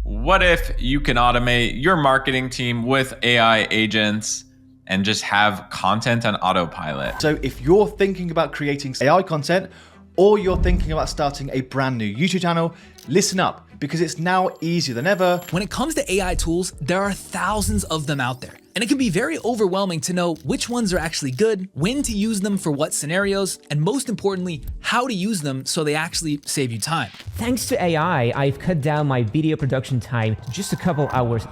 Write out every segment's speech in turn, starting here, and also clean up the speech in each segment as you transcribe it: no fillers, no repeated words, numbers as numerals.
What if you can automate your marketing team with AI agents and just have content on autopilot? So if you're thinking about creating AI content, or you're thinking about starting a brand new YouTube channel, listen up, because it's now easier than ever. When it comes to AI tools, there are thousands of them out there, and it can be very overwhelming to know which ones are actually good, when to use them for what scenarios, and most importantly, how to use them so they actually save you time. Thanks to AI, I've cut down my video production time to just a couple hours.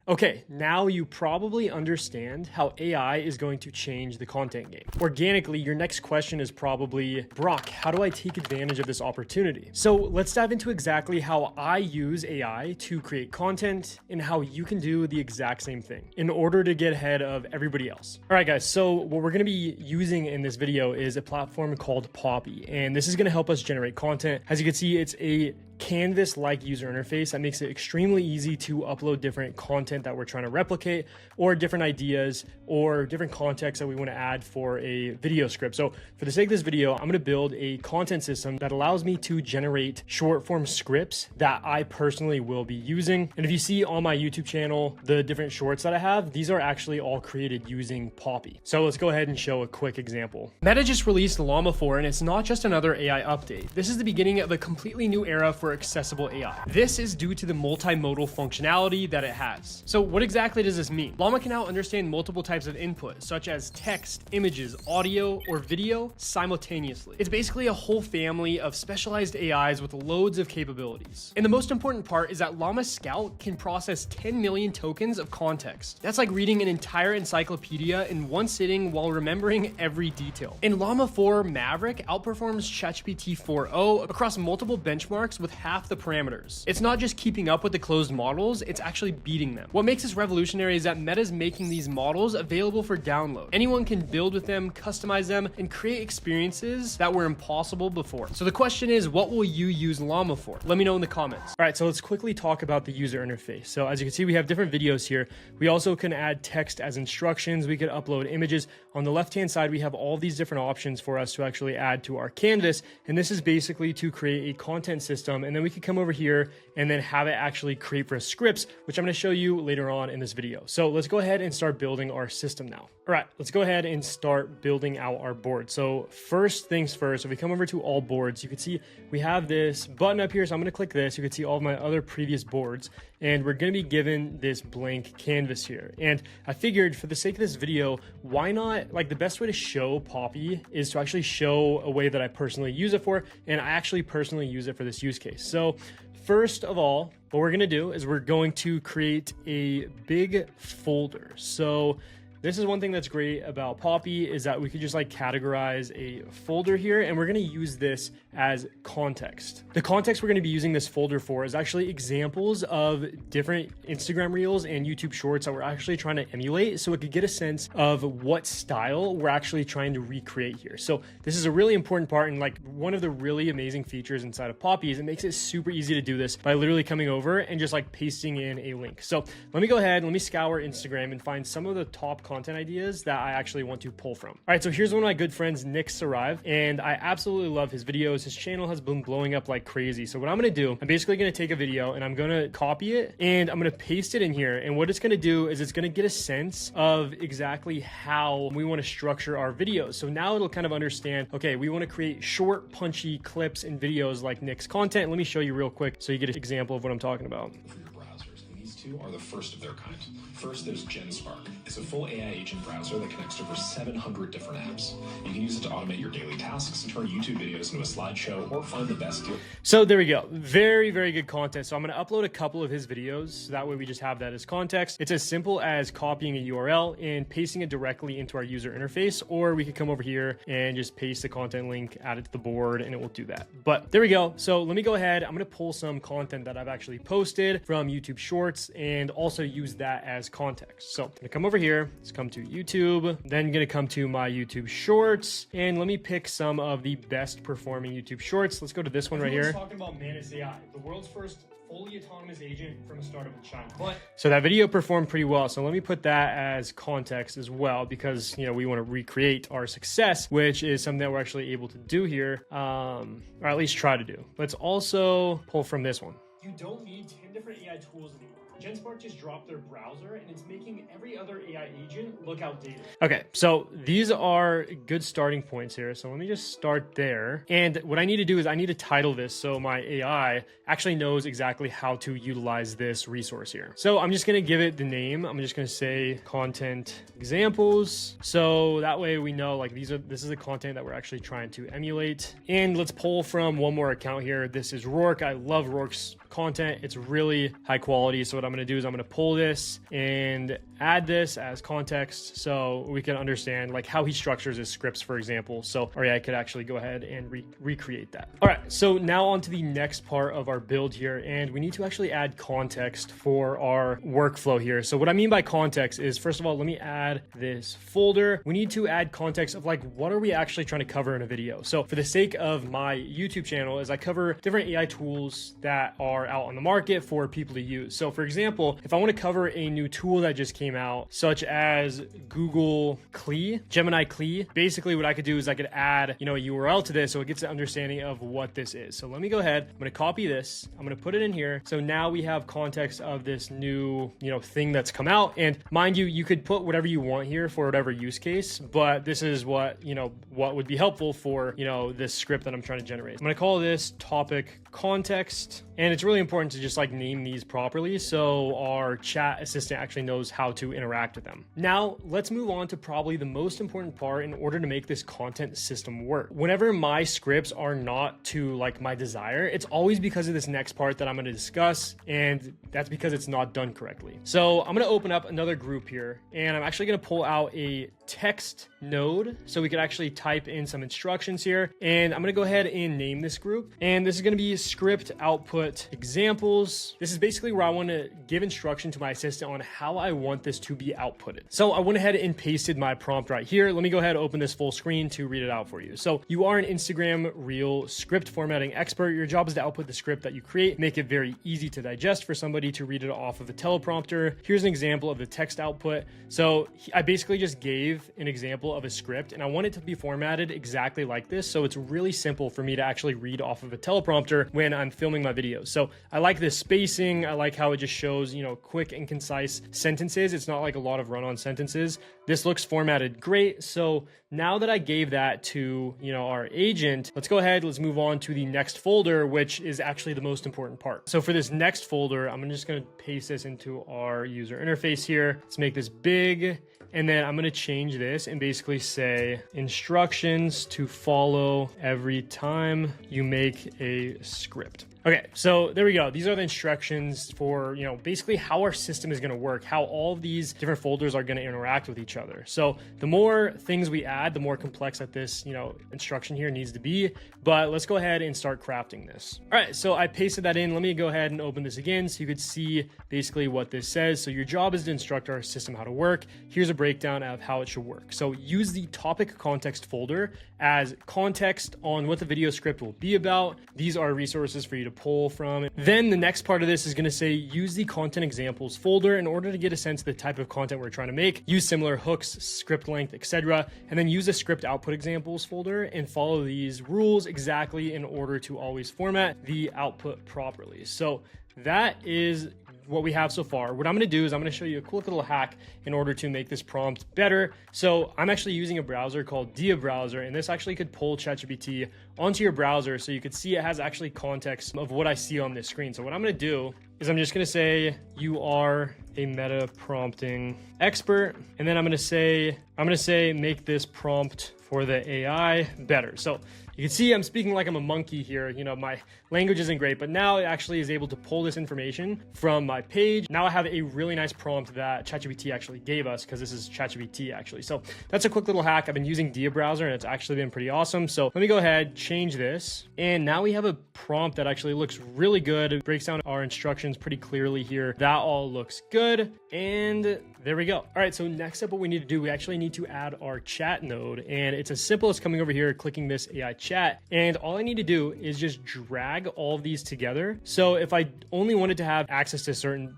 Okay, now you probably understand how AI is going to change the content game. Organically, your next question is probably, Brock, how do I take advantage of this opportunity? So let's dive into exactly how I use AI to create content and how you can do the exact same thing in order to get ahead of everybody else. All right, guys, so what we're gonna be using in this video is a platform called Poppy, and this is gonna help us generate content. As you can see, it's a Canvas-like user interface that makes it extremely easy to upload different content that we're trying to replicate, or different ideas or different context that we want to add for a video script. So for the sake of this video, I'm going to build a content system that allows me to generate short form scripts that I personally will be using. And if you see on my YouTube channel, the different shorts that I have, these are actually all created using Poppy. So let's go ahead and show a quick example. Meta just released Llama 4, and it's not just another AI update. This is the beginning of a completely new era for accessible AI. This is due to the multimodal functionality that it has. So what exactly does this mean? Llama can now understand multiple types of input, such as text, images, audio, or video simultaneously. It's basically a whole family of specialized AIs with loads of capabilities. And the most important part is that Llama Scout can process 10 million tokens of context. That's like reading an entire encyclopedia in one sitting while remembering every detail. And Llama 4 Maverick outperforms ChatGPT 4o across multiple benchmarks with half the parameters. It's not just keeping up with the closed models, it's actually beating them. What makes this revolutionary is that Meta's making these models available for download. Anyone can build with them, customize them, and create experiences that were impossible before. So the question is, what will you use Llama for? Let me know in the comments. All right, so let's quickly talk about the user interface. So as you can see, we have different videos here. We also can add text as instructions. We could upload images. On the left-hand side, we have all these different options for us to actually add to our canvas. And this is basically to create a content system. And then we could come over here and then have it actually create for us scripts, which I'm going to show you later on in this video. So let's go ahead and start building our system now. All right, let's go ahead and start building out our board. So first things first, if we come over to all boards, you can see we have this button up here. So I'm going to click this. You can see all of my other previous boards, and we're going to be given this blank canvas here. And I figured for the sake of this video, why not, like the best way to show Poppy is to actually show a way that I personally use it for. And I actually personally use it for this use case. So first of all, what we're going to do is we're going to create a big folder. So this is one thing that's great about Poppy is that we could just like categorize a folder here, and we're going to use this as context. The context we're going to be using this folder for is actually examples of different Instagram reels and YouTube shorts that we're actually trying to emulate, so it could get a sense of what style we're actually trying to recreate here. So this is a really important part, and like one of the really amazing features inside of Poppy is it makes it super easy to do this by literally coming over and just like pasting in a link. So let me go ahead, let me scour Instagram and find some of the top content ideas that I actually want to pull from. All right, so here's one of my good friends, Nick Sarive, and I absolutely love his videos. His channel has been blowing up like crazy. So what I'm gonna do, I'm basically gonna take a video and I'm gonna copy it and I'm gonna paste it in here. And what it's gonna do is it's gonna get a sense of exactly how we wanna structure our videos. So now it'll kind of understand, okay, we wanna create short, punchy clips and videos like Nick's content. Let me show you real quick so you get an example of what I'm talking about. For your browsers, and these two are the first of their kind. First, there's GenSpark. It's a full AI agent browser that connects to over 700 different apps. You can use it to automate your daily tasks, turn YouTube videos into a slideshow, or find the best deal. So there we go. Very, very good content. So I'm going to upload a couple of his videos. So that way we just have that as context. It's as simple as copying a URL and pasting it directly into our user interface, or we could come over here and just paste the content link, add it to the board, and it will do that. But there we go. So let me go ahead. I'm going to pull some content that I've actually posted from YouTube Shorts and also use that as context. So I'm gonna come over here, let's come to YouTube, then gonna come to my YouTube Shorts, and let me pick some of the best performing YouTube Shorts. Let's go to this one right here. Talking about Manus AI, the world's first fully autonomous agent from a startup in China. So that video performed pretty well. So let me put that as context as well, because we want to recreate our success, which is something that we're actually able to do here, or at least try to do. Let's also pull from this one. You don't need 10 different AI tools anymore. GenSpark just dropped their browser and it's making every other AI agent look outdated. Okay, so these are good starting points here. So let me just start there. And what I need to do is I need to title this so my AI actually knows exactly how to utilize this resource here. So I'm just gonna give it the name. I'm just gonna say content examples. So that way we know like this is the content that we're actually trying to emulate. And let's pull from one more account here. This is Rourke. I love Rourke's content. It's really high quality. So what I'm going to do is I'm going to pull this and add this as context so we can understand like how he structures his scripts, for example. So I could actually go ahead and recreate that. All right, so now on to the next part of our build here, and we need to actually add context for our workflow here. So what I mean by context is, first of all, let me add this folder. We need to add context of like, what are we actually trying to cover in a video? So for the sake of my YouTube channel, is I cover different AI tools that are out on the market for people to use. So for example, if I want to cover a new tool that just came out, such as Google Clee, Gemini Clee, basically what I could do is I could add, a URL to this so it gets an understanding of what this is. So let me go ahead, I'm going to copy this, I'm going to put it in here. So now we have context of this new, thing that's come out. And mind you, you could put whatever you want here for whatever use case, but this is what, what would be helpful for, this script that I'm trying to generate. I'm going to call this topic context. And it's really important to just like name these properly so our chat assistant actually knows how to interact with them. Now let's move on to probably the most important part in order to make this content system work. Whenever my scripts are not to like my desire, it's always because of this next part that I'm going to discuss, and that's because it's not done correctly. So I'm going to open up another group here, and I'm actually going to pull out a text node so we can actually type in some instructions here. And I'm going to go ahead and name this group, and this is going to be script output examples. This is basically where I want to give instruction to my assistant on how I want this to be outputted. So I went ahead and pasted my prompt right here. Let me go ahead and open this full screen to read it out for you. So you are an Instagram Reel script formatting expert. Your job is to output the script that you create, make it very easy to digest for somebody to read it off of a teleprompter. Here's an example of the text output. So I basically just gave an example of a script, and I want it to be formatted exactly like this. So it's really simple for me to actually read off of a teleprompter when I'm filming my videos. So I like this spacing. I like how it just shows, quick and concise sentences. It's not like a lot of run-on sentences. This looks formatted great. So now that I gave that to, our agent, let's go ahead, let's move on to the next folder, which is actually the most important part. So for this next folder, I'm just going to paste this into our user interface here. Let's make this big. And then I'm going to change this and basically say instructions to follow every time you make a script. Okay, so there we go. These are the instructions for, basically how our system is going to work, how all of these different folders are going to interact with each other. So the more things we add, the more complex that this, instruction here needs to be. But let's go ahead and start crafting this. All right, so I pasted that in. Let me go ahead and open this again so you could see basically what this says. So your job is to instruct our system how to work. Here's a breakdown of how it should work. So use the topic context folder as context on what the video script will be about. These are resources for you to pull from. Then the next part of this is going to say use the content examples folder in order to get a sense of the type of content we're trying to make. Use similar hooks, script length, etc. And then use the script output examples folder and follow these rules exactly in order to always format the output properly. So that is what we have so far. What I'm going to do is I'm going to show you a quick little hack in order to make this prompt better. So I'm actually using a browser called Dia Browser, and this actually could pull ChatGPT onto your browser so you could see it has actually context of what I see on this screen. So what I'm going to do is I'm just going to say you are a meta prompting expert, and then I'm going to say make this prompt for the AI better. So you can see I'm speaking like I'm a monkey here. My language isn't great, but now it actually is able to pull this information from my page. Now I have a really nice prompt that ChatGPT actually gave us, because this is ChatGPT actually. So that's a quick little hack. I've been using Dia Browser and it's actually been pretty awesome. So let me go ahead, change this. And now we have a prompt that actually looks really good. It breaks down our instructions pretty clearly here. That all looks good. And there we go. All right, so next up what we need to do, we actually need to add our chat node. And it's as simple as coming over here, clicking this AI chat chat. And all I need to do is just drag all of these together. So if I only wanted to have access to certain,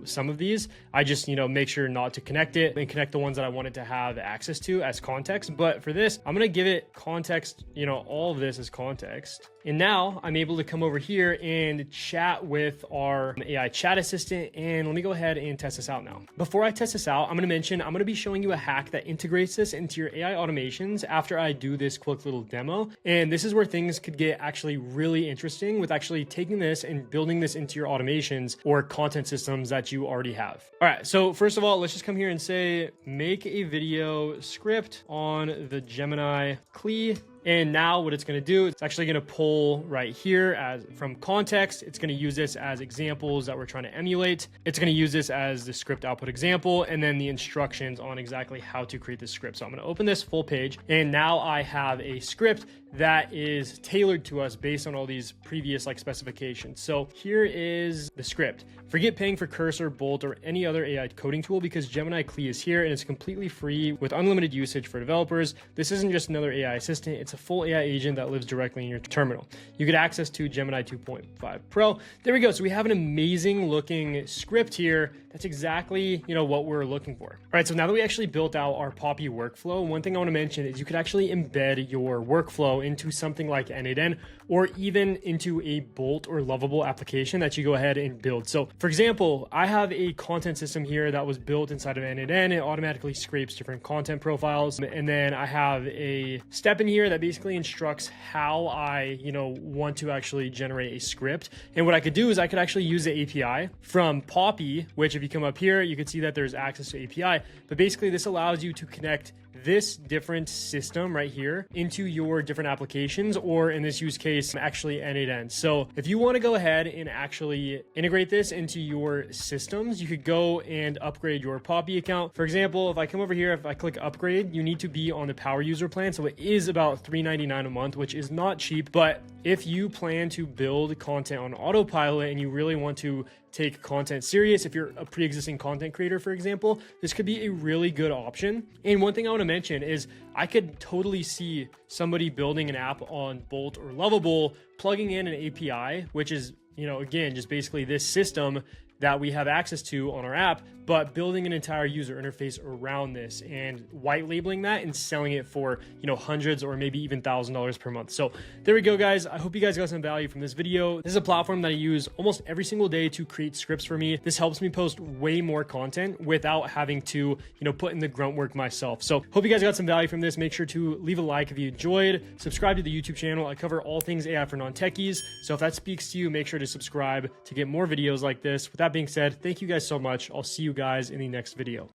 some of these, I just, make sure not to connect it and connect the ones that I wanted to have access to as context. But for this, I'm going to give it context, all of this is context. And now I'm able to come over here and chat with our AI chat assistant. And let me go ahead and test this out now. Before I test this out, I'm going to be showing you a hack that integrates this into your AI automations after I do this quick little demo. And this is where things could get actually really interesting with actually taking this and building this into your automations or content systems that you already have. All right. So first of all, let's just come here and say, make a video script on the Gemini CLI. And now what it's going to do, it's actually going to pull right here as from context. It's going to use this as examples that we're trying to emulate. It's going to use this as the script output example, and then the instructions on exactly how to create this script. So I'm going to open this full page, and now I have a script that is tailored to us based on all these previous specifications. So here is the script. Forget paying for Cursor, Bolt, or any other AI coding tool because Gemini CLI is here and it's completely free with unlimited usage for developers. This isn't just another AI assistant. It's a full AI agent that lives directly in your terminal. You get access to Gemini 2.5 Pro. There we go. So we have an amazing looking script here. That's exactly, what we're looking for. All right. So now that we actually built out our Poppy workflow, one thing I want to mention is you could actually embed your workflow into something like N8N or even into a Bolt or Lovable application that you go ahead and build. So for example, I have a content system here that was built inside of N8N. It automatically scrapes different content profiles. And then I have a step in here that basically instructs how I, want to actually generate a script. And what I could do is I could actually use the API from Poppy, which if you come up here, you can see that there's access to API. But basically this allows you to connect this different system right here into your different applications, or in this use case, actually N8N. So if you want to go ahead and actually integrate this into your systems, you could go and upgrade your Poppy account. For example, if I come over here, if I click upgrade, you need to be on the power user plan. So it is about $3.99 a month, which is not cheap. But if you plan to build content on autopilot and you really want to take content serious, if you're a pre-existing content creator, for example, this could be a really good option. And one thing I want to mention is I could totally see somebody building an app on Bolt or Lovable, plugging in an API, which is, again, just basically this system that we have access to on our app, but building an entire user interface around this and white labeling that and selling it for, hundreds or maybe even $1,000 per month. So there we go, guys. I hope you guys got some value from this video. This is a platform that I use almost every single day to create scripts for me. This helps me post way more content without having to, put in the grunt work myself. So hope you guys got some value from this. Make sure to leave a like if you enjoyed, subscribe to the YouTube channel. I cover all things AI for non-techies. So if that speaks to you, make sure to subscribe to get more videos like this. With that being said, thank you guys so much. I'll see you guys in the next video.